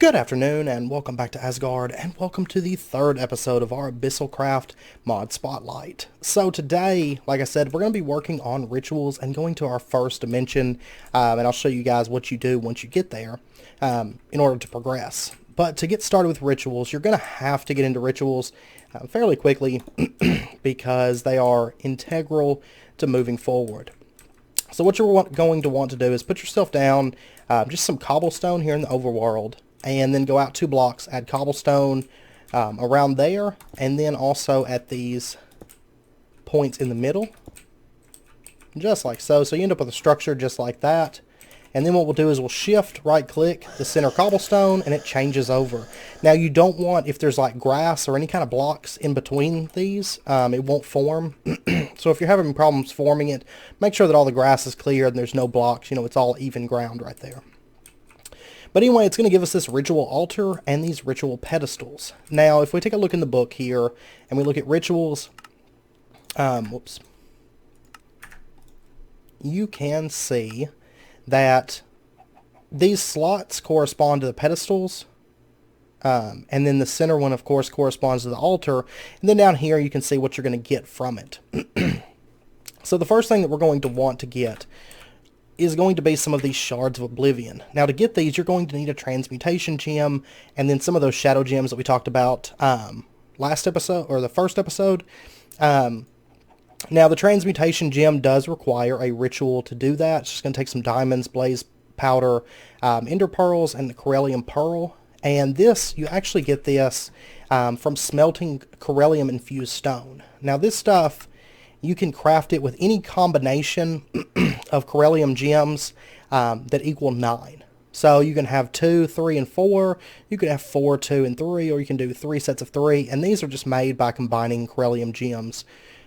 Good afternoon, and welcome back to Asgard, and welcome to the third episode of our Abyssalcraft mod spotlight. So today, like I said, we're going to be working on rituals and going to our first dimension, and I'll show you guys what you do once you get there in order to progress. But to get started with rituals, you're going to have to get into rituals fairly quickly because they are integral to moving forward. So what you're going to want to do is put yourself down just some cobblestone here in the overworld, and then go out 2 blocks, add cobblestone around there, and then also at these points in the middle, just like so. So you end up with a structure just like that. And then what we'll do is we'll shift right click the center cobblestone, and it changes over. Now you don't want, if there's like grass or any kind of blocks in between these, it won't form. So if you're having problems forming it, make sure that all the grass is clear and there's no blocks. You know, it's all even ground right there. But anyway, it's going to give us this ritual altar and these ritual pedestals. Now, if we take a look in the book here and we look at rituals, you can see that these slots correspond to the pedestals, and then the center one, of course, corresponds to the altar. And then down here, you can see what you're going to get from it. So the first thing that we're going to want to get is going to be some of these shards of oblivion. Now to get these, you're going to need a transmutation gem, and then some of those shadow gems that we talked about last episode, or the first episode. Now the transmutation gem does require a ritual to do that. It's just going to take some diamonds, blaze powder, ender pearls, and the corellium pearl. And this, you actually get this from smelting corellium infused stone. Now this stuff, you can craft it with any combination of corellium gems that equal 9. So you can have 2, 3, and 4. You can have 4, 2, and 3, or you can do 3 sets of 3. And these are just made by combining corellium gems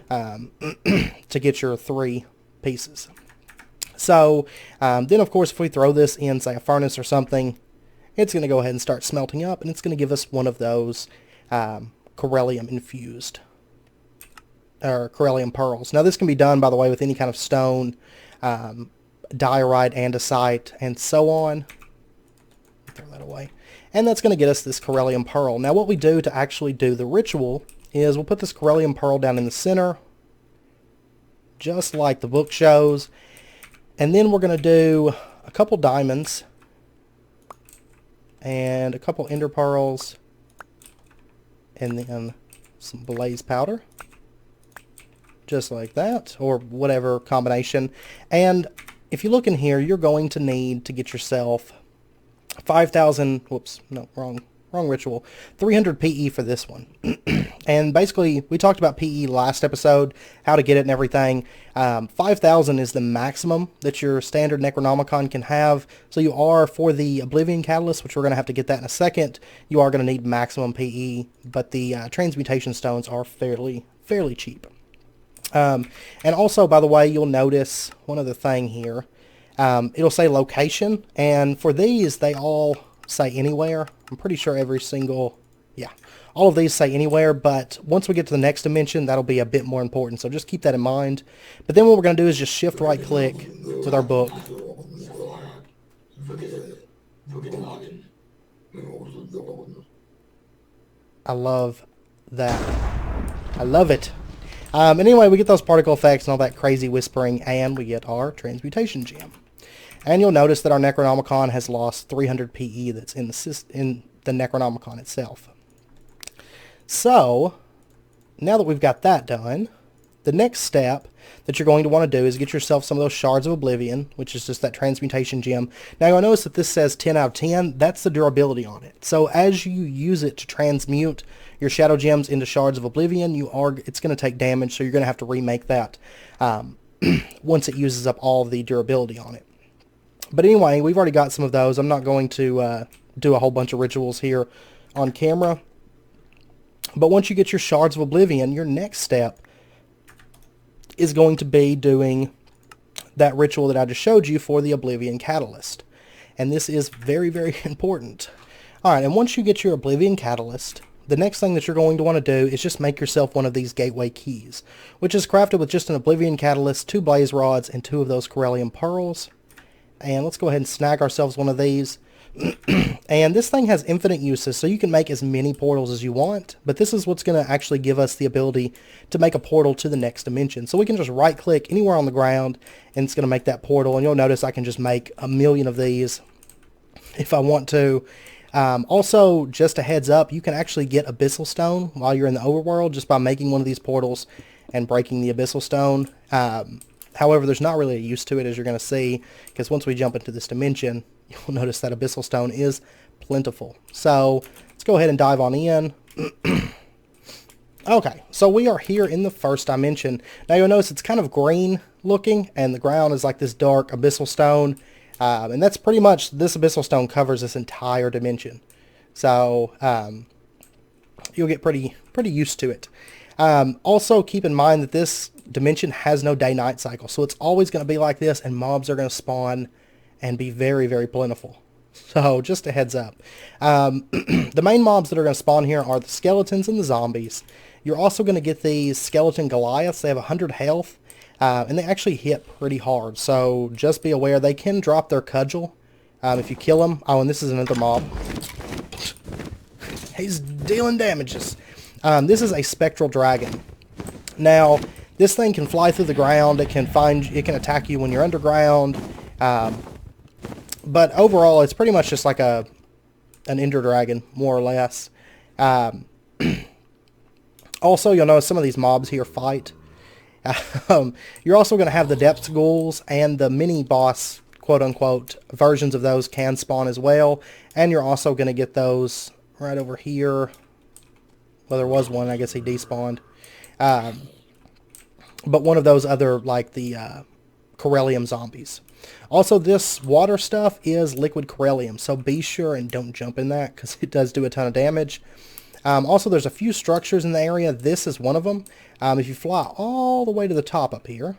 to get your 3 pieces. So then, of course, if we throw this in, say, a furnace or something, it's going to go ahead and start smelting up, and it's going to give us one of those corellium infused or corellium pearls. Now this can be done, by the way, with any kind of stone, diorite, andesite, and so on. Throw that away. And that's going to get us this corellium pearl. Now what we do to actually do the ritual is we'll put this corellium pearl down in the center, just like the book shows. And then we're going to do a couple diamonds and a couple ender pearls, and then some blaze powder. Just like that, or whatever combination. And if you look in here, you're going to need to get yourself 5,000, whoops, no, wrong ritual, 300 PE for this one. And basically, we talked about PE last episode, how to get it and everything. 5,000 is the maximum that your standard Necronomicon can have. So you are, for the Oblivion Catalyst, which we're going to have to get that in a second, you are going to need maximum PE, but the transmutation stones are fairly cheap. And also, by the way, you'll notice one other thing here. It'll say location, and for these, they all say anywhere. I'm pretty sure every single, yeah, all of these say anywhere, but once we get to the next dimension, that'll be a bit more important, so just keep that in mind. But then what we're going to do is just shift right click with our book. I love that. I love it. Anyway, we get those particle effects and all that crazy whispering, and we get our transmutation gem. And you'll notice that our Necronomicon has lost 300 PE that's in the Necronomicon itself. So, now that we've got that done, the next step that you're going to want to do is get yourself some of those shards of oblivion, which is just that transmutation gem. Now you'll notice that this says 10 out of 10. That's the durability on it. So as you use it to transmute your shadow gems into shards of oblivion, it's going to take damage, so you're going to have to remake that once it uses up all the durability on it. But anyway, we've already got some of those. I'm not going to do a whole bunch of rituals here on camera. But once you get your shards of oblivion, your next step is going to be doing that ritual that I just showed you for the Oblivion Catalyst. And this is very, very important. Alright, and once you get your Oblivion Catalyst, the next thing that you're going to want to do is just make yourself one of these gateway keys, which is crafted with just an Oblivion Catalyst, 2 blaze rods, and 2 of those corellium pearls. And let's go ahead and snag ourselves one of these. And this thing has infinite uses, so you can make as many portals as you want, but this is what's going to actually give us the ability to make a portal to the next dimension. So we can just right click anywhere on the ground and it's going to make that portal, and you'll notice I can just make a million of these if I want to. Also, just a heads up, you can actually get Abyssal Stone while you're in the Overworld just by making one of these portals and breaking the Abyssal Stone. However, there's not really a use to it, as you're going to see, because once we jump into this dimension, you'll notice that Abyssal Stone is plentiful. So let's go ahead and dive on in. Okay, so we are here in the first dimension. Now you'll notice it's kind of green looking, and the ground is like this dark Abyssal Stone. And that's pretty much, this Abyssal Stone covers this entire dimension. So you'll get pretty used to it. Also, keep in mind that this dimension has no day-night cycle, so it's always going to be like this, and mobs are going to spawn and be very, very plentiful. So just a heads up. The main mobs that are going to spawn here are the skeletons and the zombies. You're also going to get these skeleton Goliaths. They have 100 health, and they actually hit pretty hard, so just be aware they can drop their cudgel if you kill them. Oh, and this is another mob. He's dealing damages. This is a spectral dragon. Now, this thing can fly through the ground. It can attack you when you're underground. But overall, it's pretty much just like an ender dragon, more or less. Also, you'll notice some of these mobs here fight. You're also going to have the depths ghouls, and the mini boss, quote unquote, versions of those can spawn as well. And you're also going to get those right over here. Well, there was one. I guess he despawned. But one of those other, like the Corellium zombies. Also, this water stuff is liquid Corellium, so be sure and don't jump in that, because it does do a ton of damage. Also, there's a few structures in the area. This is one of them. If you fly all the way to the top up here,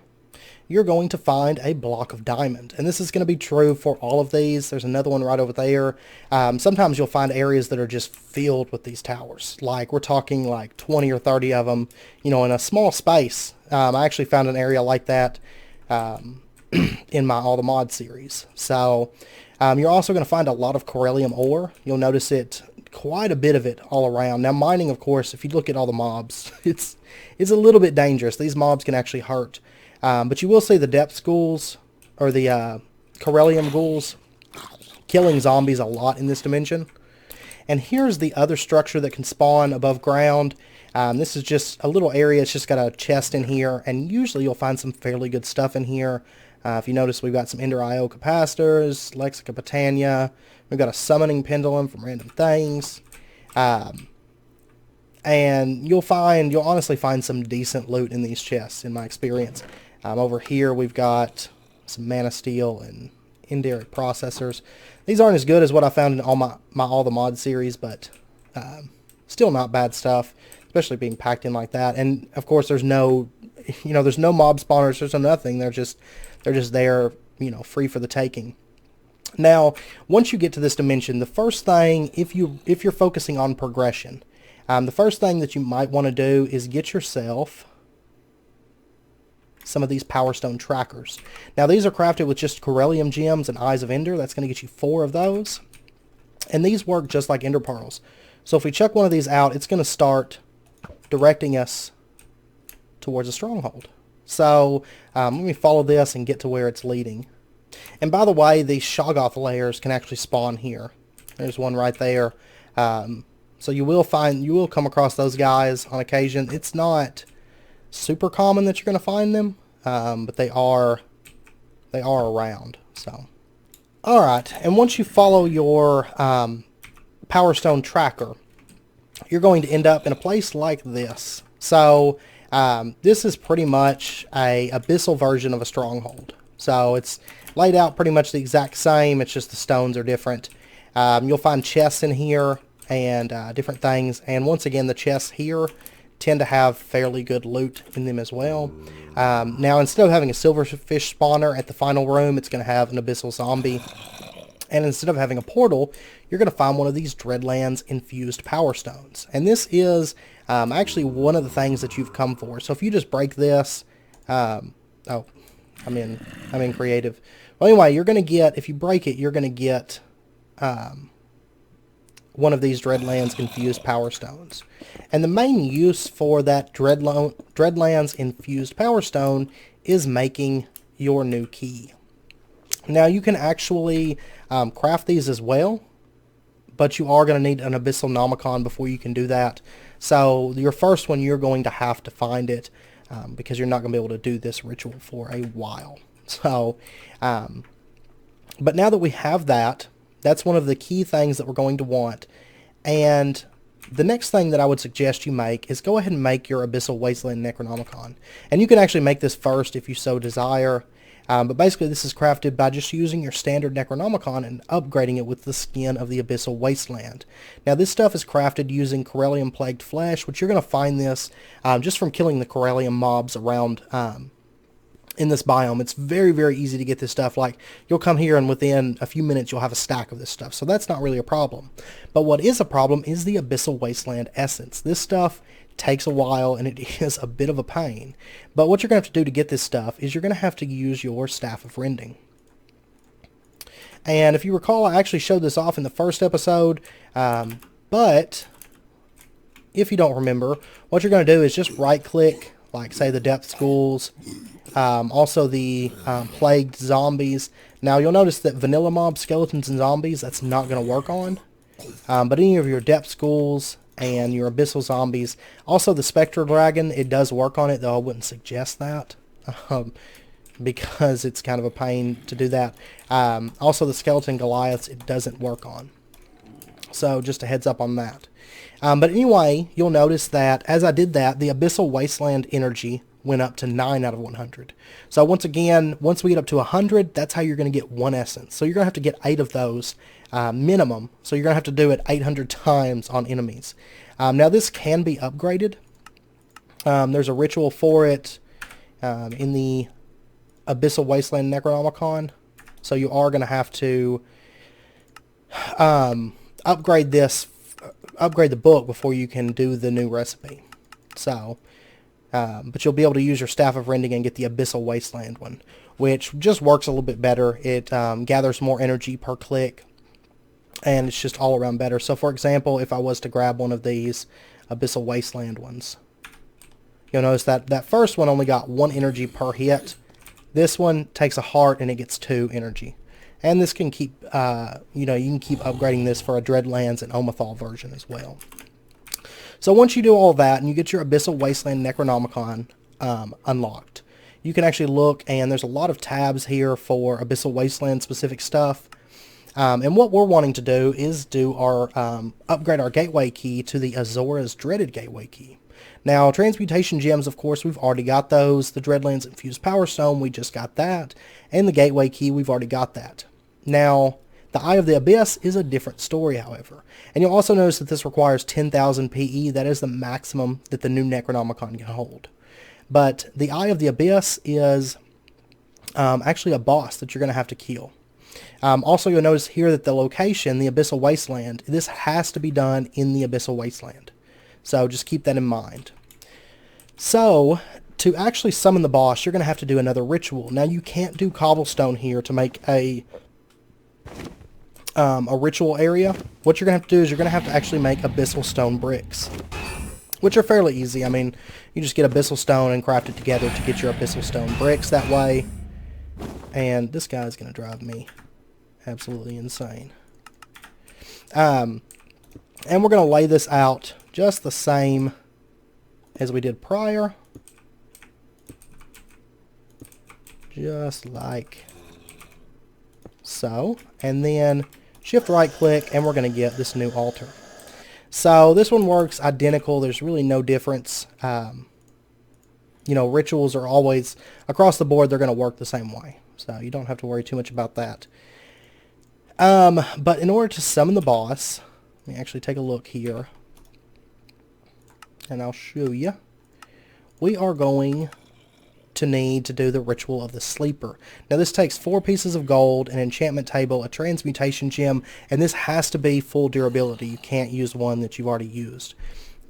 you're going to find a block of diamond. And this is going to be true for all of these. There's another one right over there. Sometimes you'll find areas that are just filled with these towers. Like, we're talking like 20 or 30 of them, you know, in a small space. I actually found an area like that in my All the Mod series. So, you're also going to find a lot of Corellium ore. You'll notice it, quite a bit of it all around. Now, mining, of course, if you look at all the mobs, it's a little bit dangerous. These mobs can actually hurt. But you will see the depth ghouls, or the Corellium ghouls, killing zombies a lot in this dimension. And here's the other structure that can spawn above ground. This is just a little area. It's just got a chest in here, and usually you'll find some fairly good stuff in here. If you notice, we've got some Ender IO capacitors, Lexica Botania. We've got a summoning pendulum from Random Things. And you'll honestly find some decent loot in these chests, in my experience. Over here, we've got some Mana Steel and indirect processors. These aren't as good as what I found in all my All the Mod series, but still not bad stuff, especially being packed in like that. And of course, there's no mob spawners. There's no nothing. They're just there, free for the taking. Now, once you get to this dimension, the first thing, if you're focusing on progression, the first thing that you might want to do is get yourself some of these Power Stone trackers. Now, these are crafted with just Corellium gems and Eyes of Ender. That's going to get you 4 of those. And these work just like Ender Pearls. So if we chuck one of these out, it's going to start directing us towards a stronghold. So let me follow this and get to where it's leading. And by the way, these Shoggoth layers can actually spawn here. There's one right there. So you will come across those guys on occasion. It's not super common that you're going to find them, but they are around. So, all right. And once you follow your Power Stone tracker, you're going to end up in a place like this. So this is pretty much a abyssal version of a stronghold. So it's laid out pretty much the exact same. It's just the stones are different. You'll find chests in here and different things. And once again, the chests here tend to have fairly good loot in them as well. Now, instead of having a silverfish spawner at the final room, it's going to have an abyssal zombie. And instead of having a portal, you're going to find one of these Dreadlands infused Power Stones. And this is actually one of the things that you've come for. So if you just break this, I'm in creative. Well, anyway, you're going to get, if you break it, you're going to get one of these Dreadlands infused power stones. And the main use for that Dreadlands infused power stone is making your new key. Now you can actually craft these as well, but you are going to need an Abyssalcraft before you can do that. So your first one, you're going to have to find it because you're not going to be able to do this ritual for a while. So, but now that we have that, that's one of the key things that we're going to want. And the next thing that I would suggest you make is go ahead and make your Abyssal Wasteland Necronomicon. And you can actually make this first if you so desire. But basically this is crafted by just using your standard Necronomicon and upgrading it with the skin of the Abyssal Wasteland. Now this stuff is crafted using Corellium Plagued Flesh, which you're going to find this just from killing the Corellium mobs around in this biome. It's very, very easy to get this stuff. Like, you'll come here and within a few minutes you'll have a stack of this stuff. So that's not really a problem. But what is a problem is the Abyssal Wasteland Essence. This stuff takes a while and it is a bit of a pain. But what you're going to have to do to get this stuff is you're going to have to use your Staff of Rending. And if you recall, I actually showed this off in the first episode. But if you don't remember, what you're going to do is just right click, like say the Depth Schools, also the plagued zombies. Now you'll notice that vanilla mob, skeletons, and zombies, that's not going to work on. But any of your depth schools and your abyssal zombies, also the spectral dragon, it does work on it, though I wouldn't suggest that because it's kind of a pain to do that. Also the skeleton Goliaths, it doesn't work on. So just a heads up on that. But anyway, you'll notice that as I did that, the Abyssal Wasteland energy went up to 9 out of 100. So once again, once we get up to 100, that's how you're going to get one essence. So you're going to have to get 8 of those minimum. So you're going to have to do it 800 times on enemies. Now this can be upgraded. There's a ritual for it in the Abyssal Wasteland Necronomicon. So you are going to have to upgrade the book before you can do the new recipe. So, but you'll be able to use your Staff of Rending and get the Abyssal Wasteland one, which just works a little bit better. It gathers more energy per click, and it's just all around better. So, for example, if I was to grab one of these Abyssal Wasteland ones, you'll notice that that first one only got 1 energy per hit. This one takes a heart and it gets 2 energy. And this can keep, you can keep upgrading this for a Dreadlands and Omethal version as well. So once you do all that and you get your Abyssal Wasteland Necronomicon unlocked, you can actually look, and there's a lot of tabs here for Abyssal Wasteland specific stuff. And what we're wanting to do is do our upgrade our gateway key to the Azora's Dreaded Gateway Key. Now, transmutation gems, of course, we've already got those. The Dreadlands Infused Power Stone, we just got that. And the Gateway Key, we've already got that. Now, the Eye of the Abyss is a different story, however. And you'll also notice that this requires 10,000 PE. That is the maximum that the new Necronomicon can hold. But the Eye of the Abyss is actually a boss that you're going to have to kill. Also, you'll notice here that the location, the Abyssal Wasteland, this has to be done in the Abyssal Wasteland. So just keep that in mind. So, to actually summon the boss, you're going to have to do another ritual. Now, you can't do cobblestone here to make a ritual area. What you're going to have to do is you're going to have to actually make abyssal stone bricks, which are fairly easy. I mean, you just get abyssal stone and craft it together to get your abyssal stone bricks that way. And this guy's going to drive me absolutely insane. And we're going to lay this out just the same as we did prior. Just like so. And then shift right click and we're going to get this new altar. So this one works identical. There's really no difference. Rituals are always across the board. They're going to work the same way. So you don't have to worry too much about that. But in order to summon the boss, let me actually take a look here. And I'll show you. We are going to need to do the Ritual of the Sleeper. Now this takes 4 pieces of gold, an enchantment table, a transmutation gem, and this has to be full durability. You can't use one that you've already used.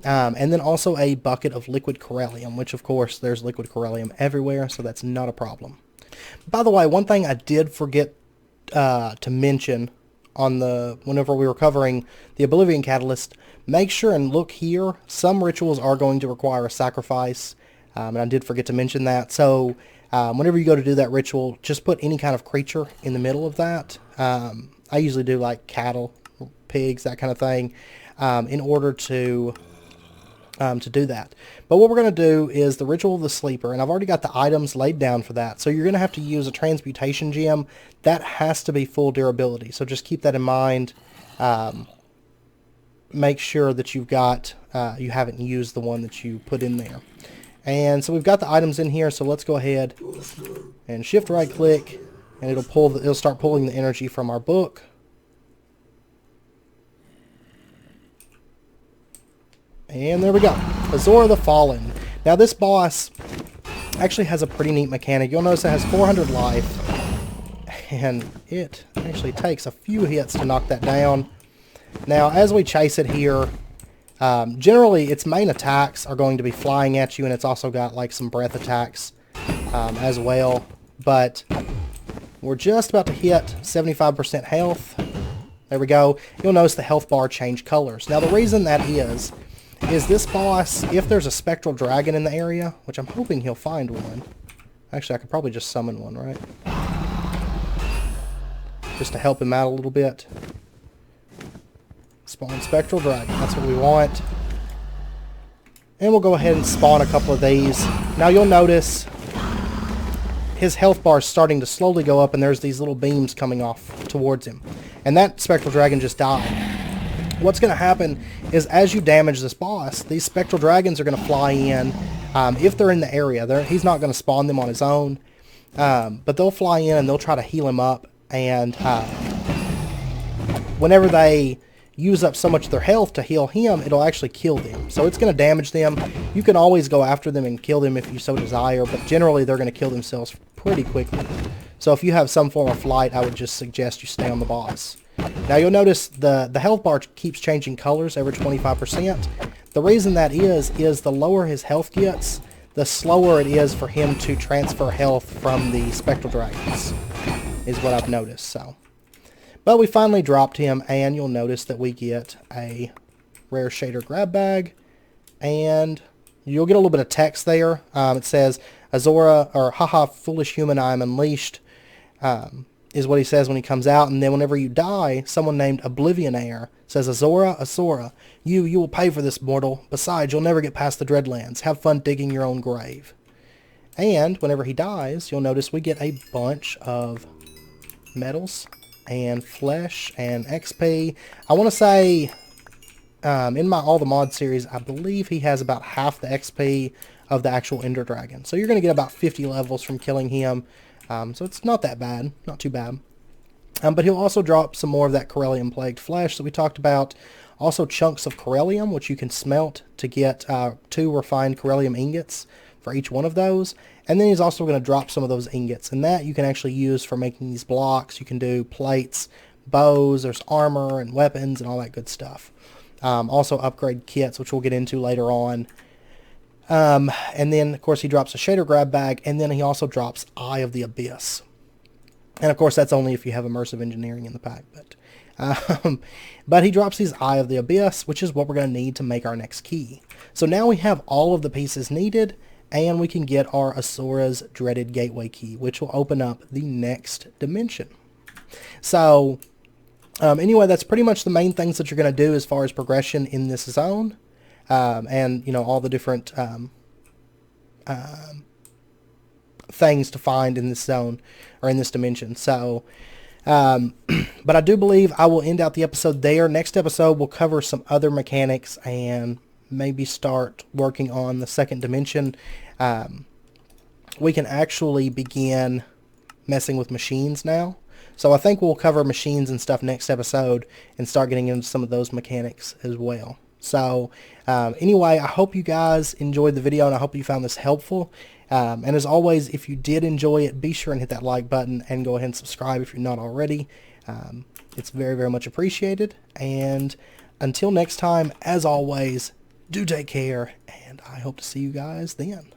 And then also a bucket of liquid corellium, which of course there's liquid corellium everywhere, so that's not a problem. By the way, one thing I did forget to mention on whenever we were covering the Oblivion Catalyst, make sure and look here. Some rituals are going to require a sacrifice, and I did forget to mention that. So whenever you go to do that ritual, just put any kind of creature in the middle of that. I usually do like cattle, pigs, that kind of thing, in order to do that. But what we're going to do is the Ritual of the Sleeper, and I've already got the items laid down for that. So you're going to have to use a Transmutation Gem. That has to be full durability, so just keep that in mind. Make sure that you've got, you haven't used the one that you put in there. And so we've got the items in here, so let's go ahead and shift right click, and it'll start pulling the energy from our book. And there we go. Azora the Fallen. Now this boss actually has a pretty neat mechanic. You'll notice it has 400 life, and it actually takes a few hits to knock that down. Now as we chase it here, generally its main attacks are going to be flying at you, and it's also got like some breath attacks as well. But we're just about to hit 75% health. There we go. You'll notice the health bar change colors. Now the reason that is this boss, if there's a spectral dragon in the area, which I'm hoping he'll find one. Actually, I could probably just summon one, right? Just to help him out a little bit. Spawn spectral dragon, that's what we want. And we'll go ahead and spawn a couple of these. Now you'll notice his health bar is starting to slowly go up, and there's these little beams coming off towards him. And that spectral dragon just died. What's going to happen is as you damage this boss, these spectral dragons are going to fly in. If they're in the area, he's not going to spawn them on his own, but they'll fly in and they'll try to heal him up. And whenever they use up so much of their health to heal him, it'll actually kill them. So it's going to damage them. You can always go after them and kill them if you so desire, but generally they're going to kill themselves pretty quickly. So if you have some form of flight, I would just suggest you stay on the boss. Now you'll notice the health bar keeps changing colors every 25%. The reason that is the lower his health gets, the slower it is for him to transfer health from the spectral dragons, is what I've noticed. So, but we finally dropped him, and you'll notice that we get a rare shader grab bag, and you'll get a little bit of text there. It says, Azora, or haha, foolish human, I am unleashed. Is what he says when he comes out. And then whenever you die, someone named Oblivionaire says, Azora, Azora, you will pay for this, mortal. Besides, you'll never get past the dreadlands. Have fun digging your own grave. And whenever he dies, you'll notice we get a bunch of medals and flesh and XP. I want to say in my All the Mod series, I believe he has about half the XP of the actual Ender Dragon. So you're going to get about 50 levels from killing him. So it's not that bad, not too bad. But he'll also drop some more of that Corellium plagued flesh that we talked about. Also chunks of Corellium, which you can smelt to get 2 refined Corellium ingots for each one of those. And then he's also going to drop some of those ingots. And that you can actually use for making these blocks. You can do plates, bows, there's armor and weapons and all that good stuff. Also upgrade kits, which we'll get into later on. And then, of course, he drops a shader grab bag, and then he also drops Eye of the Abyss. And, of course, that's only if you have immersive engineering in the pack. But he drops his Eye of the Abyss, which is what we're going to need to make our next key. So now we have all of the pieces needed, and we can get our Azora's Dreaded Gateway Key, which will open up the next dimension. So, anyway, that's pretty much the main things that you're going to do as far as progression in this zone. And, you know, all the different things to find in this zone, or in this dimension. So, but I do believe I will end out the episode there. Next episode, we'll cover some other mechanics and maybe start working on the second dimension. We can actually begin messing with machines now. So I think we'll cover machines and stuff next episode and start getting into some of those mechanics as well. So anyway, I hope you guys enjoyed the video, and I hope you found this helpful. And as always, if you did enjoy it, be sure and hit that like button and go ahead and subscribe if you're not already. It's very, very much appreciated. And until next time, as always, do take care, and I hope to see you guys then.